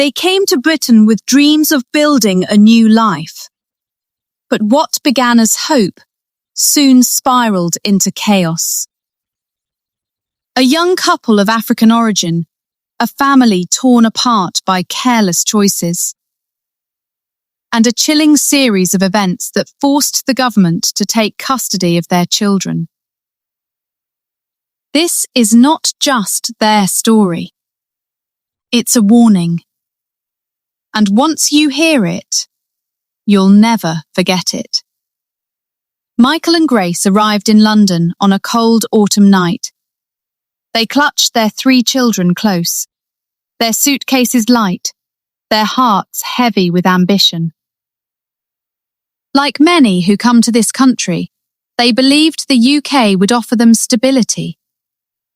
They came to Britain with dreams of building a new life. But what began as hope soon spiraled into chaos. A young couple of African origin, a family torn apart by careless choices, and a chilling series of events that forced the government to take custody of their children. This is not just their story. It's a warning. And once you hear it, you'll never forget it. Michael and Grace arrived in London on a cold autumn night. They clutched their 3 children close, their suitcases light, their hearts heavy with ambition. Like many who come to this country, they believed the UK would offer them stability,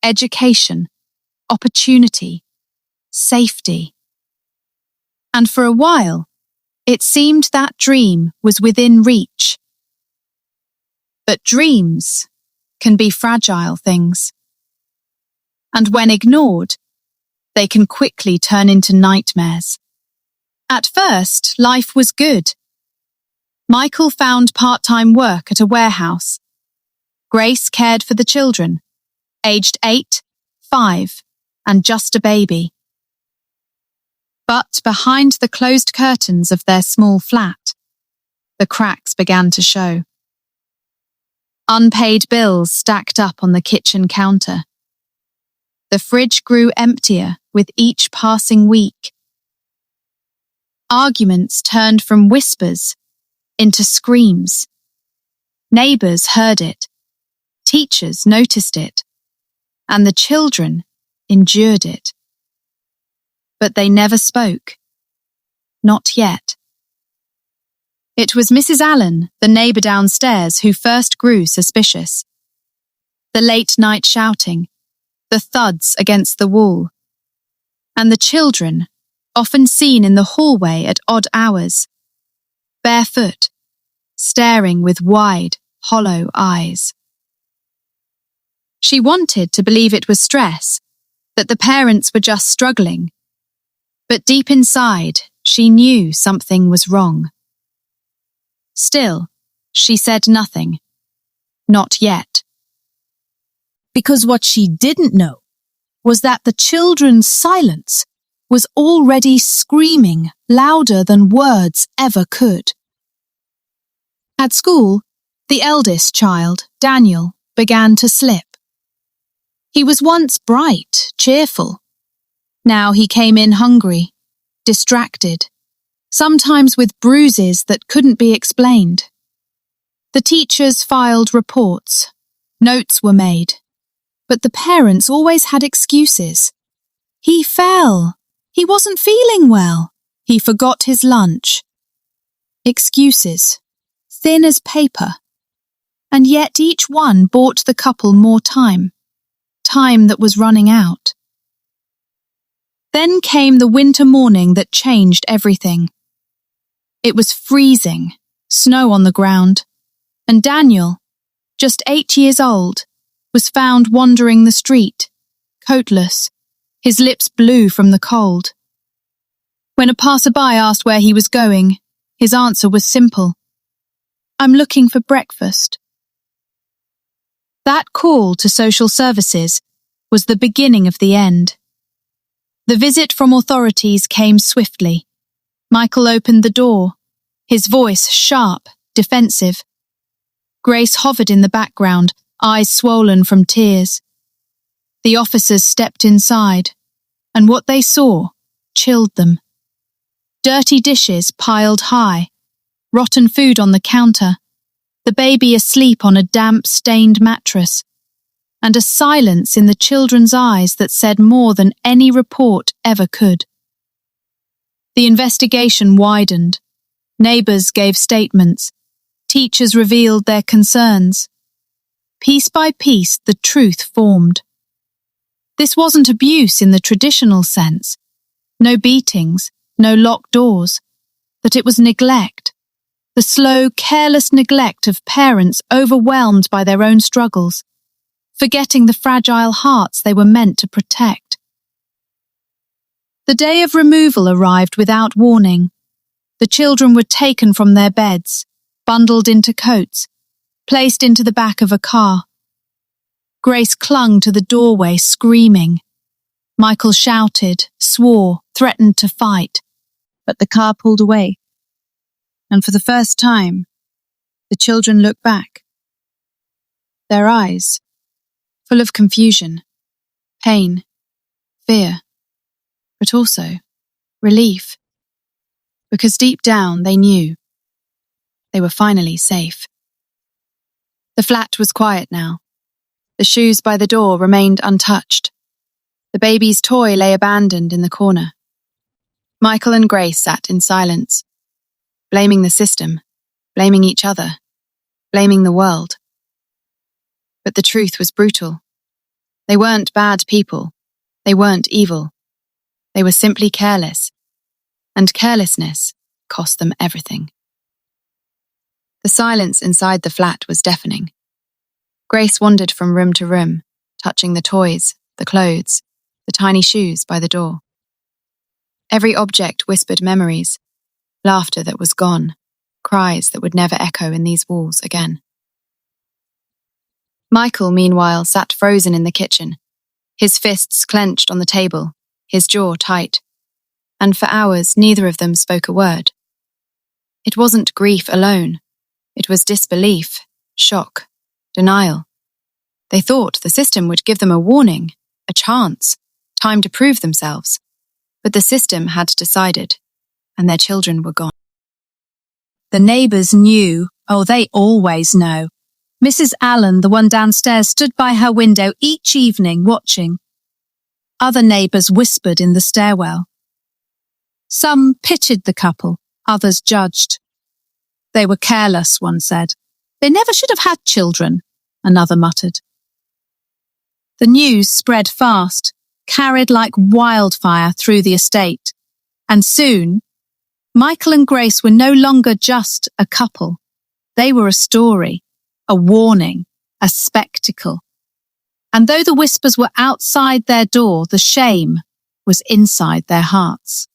education, opportunity, safety. And for a while, it seemed that dream was within reach. But dreams can be fragile things. And when ignored, they can quickly turn into nightmares. At first, life was good. Michael found part-time work at a warehouse. Grace cared for the children, aged 8, 5, and just a baby. But behind the closed curtains of their small flat, the cracks began to show. Unpaid bills stacked up on the kitchen counter. The fridge grew emptier with each passing week. Arguments turned from whispers into screams. Neighbours heard it, teachers noticed it, and the children endured it. But they never spoke. Not yet. It was Mrs. Allen, the neighbour downstairs, who first grew suspicious. The late-night shouting, the thuds against the wall, and the children, often seen in the hallway at odd hours, barefoot, staring with wide, hollow eyes. She wanted to believe it was stress, that the parents were just struggling, but deep inside, she knew something was wrong. Still, she said nothing. Not yet. Because what she didn't know was that the children's silence was already screaming louder than words ever could. At school, the eldest child, Daniel, began to slip. He was once bright, cheerful. Now he came in hungry, distracted, sometimes with bruises that couldn't be explained. The teachers filed reports, notes were made, but the parents always had excuses. He fell. He wasn't feeling well. He forgot his lunch. Excuses, thin as paper. And yet each one bought the couple more time that was running out. Then came the winter morning that changed everything. It was freezing, snow on the ground, and Daniel, just 8 years old, was found wandering the street, coatless, his lips blue from the cold. When a passerby asked where he was going, his answer was simple. "I'm looking for breakfast." That call to social services was the beginning of the end. The visit from authorities came swiftly. Michael opened the door, his voice sharp, defensive. Grace hovered in the background, eyes swollen from tears. The officers stepped inside, and what they saw chilled them. Dirty dishes piled high, rotten food on the counter, the baby asleep on a damp, stained mattress, and a silence in the children's eyes that said more than any report ever could. The investigation widened. Neighbours gave statements. Teachers revealed their concerns. Piece by piece, the truth formed. This wasn't abuse in the traditional sense. No beatings, no locked doors. But it was neglect. The slow, careless neglect of parents overwhelmed by their own struggles, forgetting the fragile hearts they were meant to protect. The day of removal arrived without warning. The children were taken from their beds, bundled into coats, placed into the back of a car. Grace clung to the doorway, screaming. Michael shouted, swore, threatened to fight, but the car pulled away. And for the first time, the children looked back. Their eyes, full of confusion, pain, fear, but also relief. Because deep down they knew they were finally safe. The flat was quiet now. The shoes by the door remained untouched. The baby's toy lay abandoned in the corner. Michael and Grace sat in silence, blaming the system, blaming each other, blaming the world. But the truth was brutal. They weren't bad people. They weren't evil. They were simply careless. And carelessness cost them everything. The silence inside the flat was deafening. Grace wandered from room to room, touching the toys, the clothes, the tiny shoes by the door. Every object whispered memories, laughter that was gone, cries that would never echo in these walls again. Michael, meanwhile, sat frozen in the kitchen, his fists clenched on the table, his jaw tight. And for hours neither of them spoke a word. It wasn't grief alone. It was disbelief, shock, denial. They thought the system would give them a warning, a chance, time to prove themselves. But the system had decided, and their children were gone. The neighbours knew, they always know. Mrs. Allen, the one downstairs, stood by her window each evening watching. Other neighbours whispered in the stairwell. Some pitied the couple, others judged. They were careless, one said. They never should have had children, another muttered. The news spread fast, carried like wildfire through the estate, and soon, Michael and Grace were no longer just a couple. They were a story, a warning, a spectacle. And though the whispers were outside their door, the shame was inside their hearts.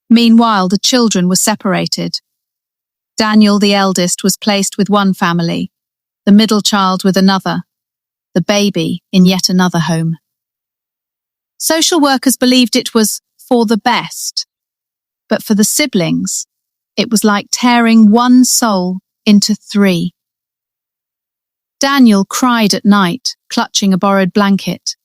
Meanwhile, the children were separated. Daniel, the eldest, was placed with one family, the middle child with another, the baby in yet another home. Social workers believed it was for the best, but for the siblings, it was like tearing one soul into three. Daniel cried at night, clutching a borrowed blanket.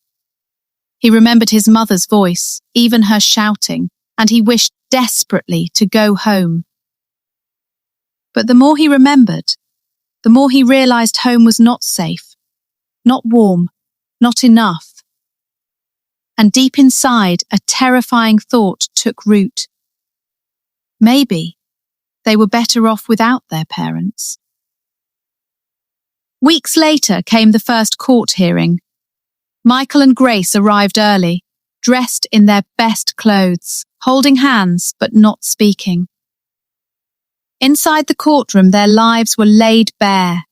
He remembered his mother's voice, even her shouting, and he wished desperately to go home. But the more he remembered, the more he realized home was not safe, not warm, not enough. And deep inside, a terrifying thought took root. Maybe they were better off without their parents. Weeks later came the first court hearing. Michael and Grace arrived early, dressed in their best clothes, holding hands but not speaking. Inside the courtroom, their lives were laid bare.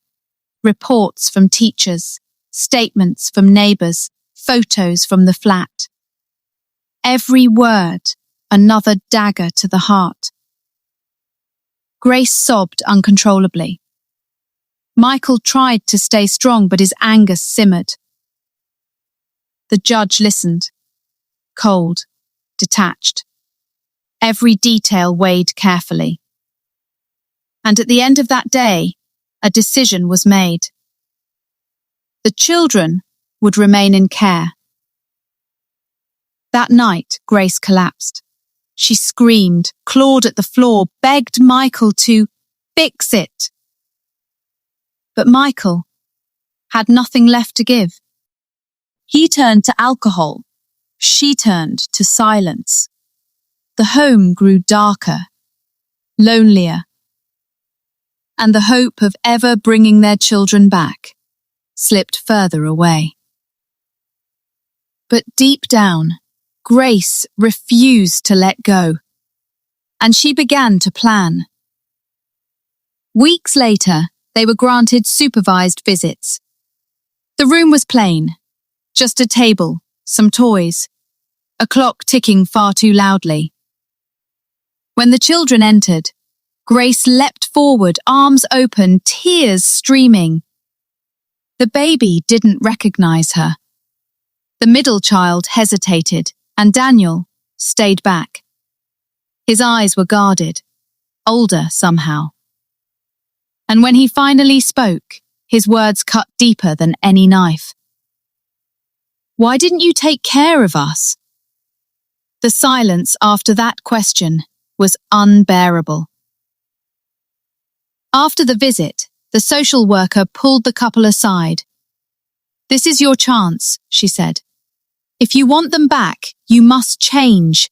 Reports from teachers, statements from neighbours, photos from the flat. Every word, another dagger to the heart. Grace sobbed uncontrollably. Michael tried to stay strong, but his anger simmered. The judge listened, cold, detached. Every detail weighed carefully. And at the end of that day, a decision was made. The children would remain in care. That night, Grace collapsed. She screamed, clawed at the floor, begged Michael to fix it. But Michael had nothing left to give. He turned to alcohol. She turned to silence. The home grew darker, lonelier, and the hope of ever bringing their children back slipped further away. But deep down, Grace refused to let go, and she began to plan. Weeks later, they were granted supervised visits. The room was plain, just a table, some toys, a clock ticking far too loudly. When the children entered, Grace leapt forward, arms open, tears streaming. The baby didn't recognize her. The middle child hesitated, and Daniel stayed back. His eyes were guarded, older somehow. And when he finally spoke, his words cut deeper than any knife. "Why didn't you take care of us?" The silence after that question was unbearable. After the visit, the social worker pulled the couple aside. "This is your chance," she said. "If you want them back, you must change.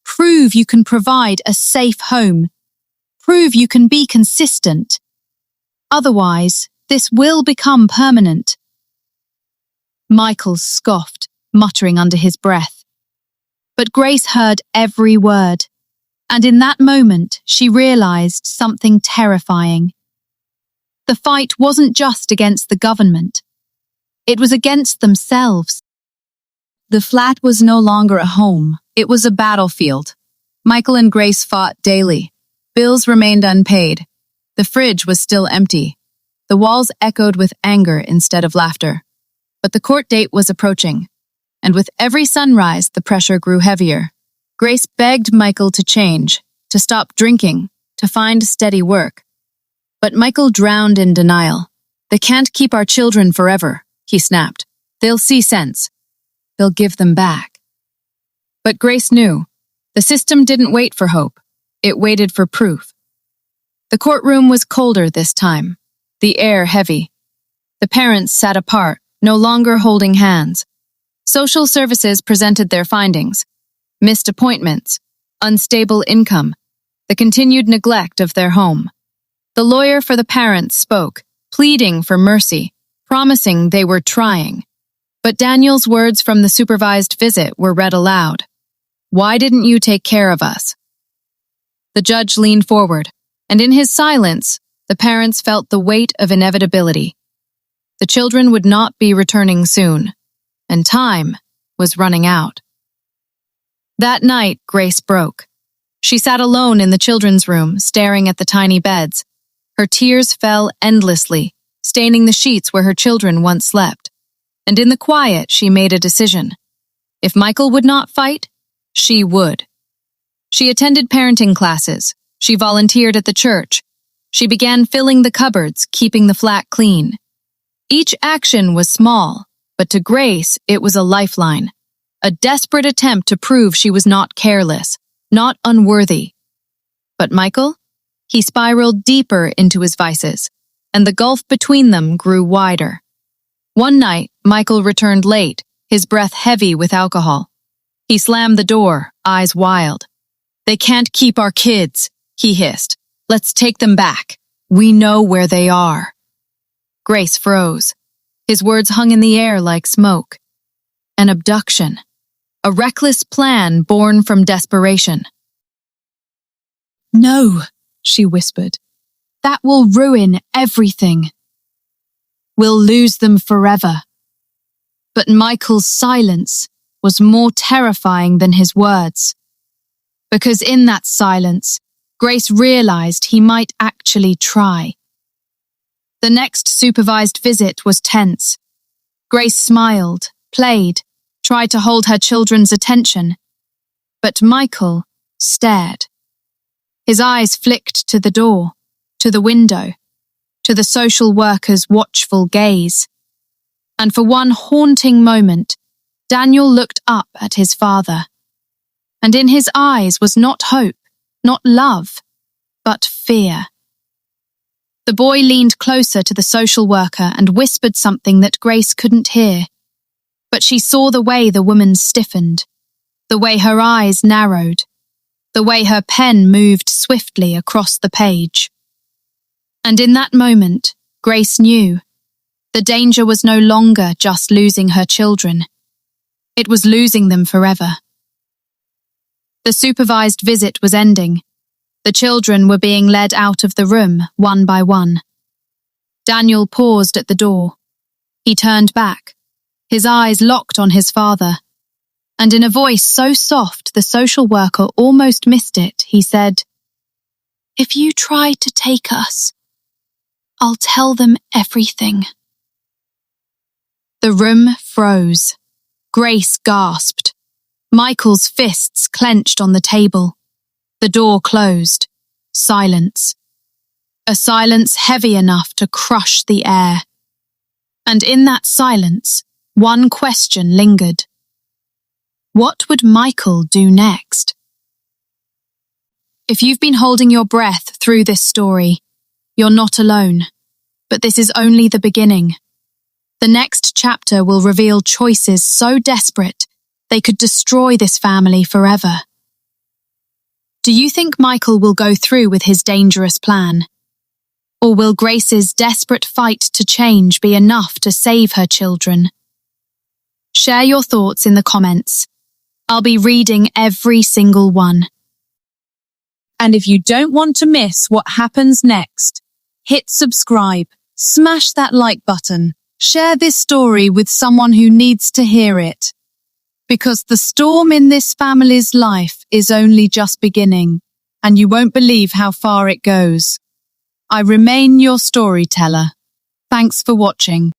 Prove you can provide a safe home. Prove you can be consistent. Otherwise, this will become permanent." Michael scoffed, muttering under his breath. But Grace heard every word, and in that moment she realized something terrifying. The fight wasn't just against the government. It was against themselves. The flat was no longer a home. It was a battlefield. Michael and Grace fought daily. Bills remained unpaid. The fridge was still empty. The walls echoed with anger instead of laughter. But the court date was approaching, and with every sunrise the pressure grew heavier. Grace begged Michael to change, to stop drinking, to find steady work. But Michael drowned in denial. "They can't keep our children forever," he snapped. "They'll see sense. They'll give them back." But Grace knew. The system didn't wait for hope. It waited for proof. The courtroom was colder this time, the air heavy. The parents sat apart, no longer holding hands. Social services presented their findings: missed appointments, unstable income, the continued neglect of their home. The lawyer for the parents spoke, pleading for mercy, promising they were trying. But Daniel's words from the supervised visit were read aloud. "Why didn't you take care of us?" The judge leaned forward, and in his silence, the parents felt the weight of inevitability. The children would not be returning soon, and time was running out. That night, Grace broke. She sat alone in the children's room, staring at the tiny beds. Her tears fell endlessly, staining the sheets where her children once slept. And in the quiet, she made a decision. If Michael would not fight, she would. She attended parenting classes. She volunteered at the church. She began filling the cupboards, keeping the flat clean. Each action was small, but to Grace, it was a lifeline. A desperate attempt to prove she was not careless, not unworthy. But Michael? He spiraled deeper into his vices, and the gulf between them grew wider. One night, Michael returned late, his breath heavy with alcohol. He slammed the door, eyes wild. "They can't keep our kids," he hissed. "Let's take them back. We know where they are." Grace froze. His words hung in the air like smoke. An abduction. A reckless plan born from desperation. "No," she whispered. "That will ruin everything. We'll lose them forever." But Michael's silence was more terrifying than his words. Because in that silence, Grace realized he might actually try. The next supervised visit was tense. Grace smiled, played, tried to hold her children's attention. But Michael stared. His eyes flicked to the door, to the window, to the social worker's watchful gaze. And for one haunting moment, Daniel looked up at his father. And in his eyes was not hope, not love, but fear. The boy leaned closer to the social worker and whispered something that Grace couldn't hear. But she saw the way the woman stiffened, the way her eyes narrowed, the way her pen moved swiftly across the page. And in that moment, Grace knew the danger was no longer just losing her children. It was losing them forever. The supervised visit was ending. The children were being led out of the room, one by one. Daniel paused at the door. He turned back, his eyes locked on his father. And in a voice so soft the social worker almost missed it, he said, "If you try to take us, I'll tell them everything." The room froze. Grace gasped. Michael's fists clenched on the table. The door closed. Silence. A silence heavy enough to crush the air. And in that silence, one question lingered. What would Michael do next? If you've been holding your breath through this story, you're not alone. But this is only the beginning. The next chapter will reveal choices so desperate they could destroy this family forever. Do you think Michael will go through with his dangerous plan? Or will Grace's desperate fight to change be enough to save her children? Share your thoughts in the comments. I'll be reading every single one. And if you don't want to miss what happens next, hit subscribe, smash that like button, share this story with someone who needs to hear it. Because the storm in this family's life is only just beginning, and you won't believe how far it goes. I remain your storyteller. Thanks for watching.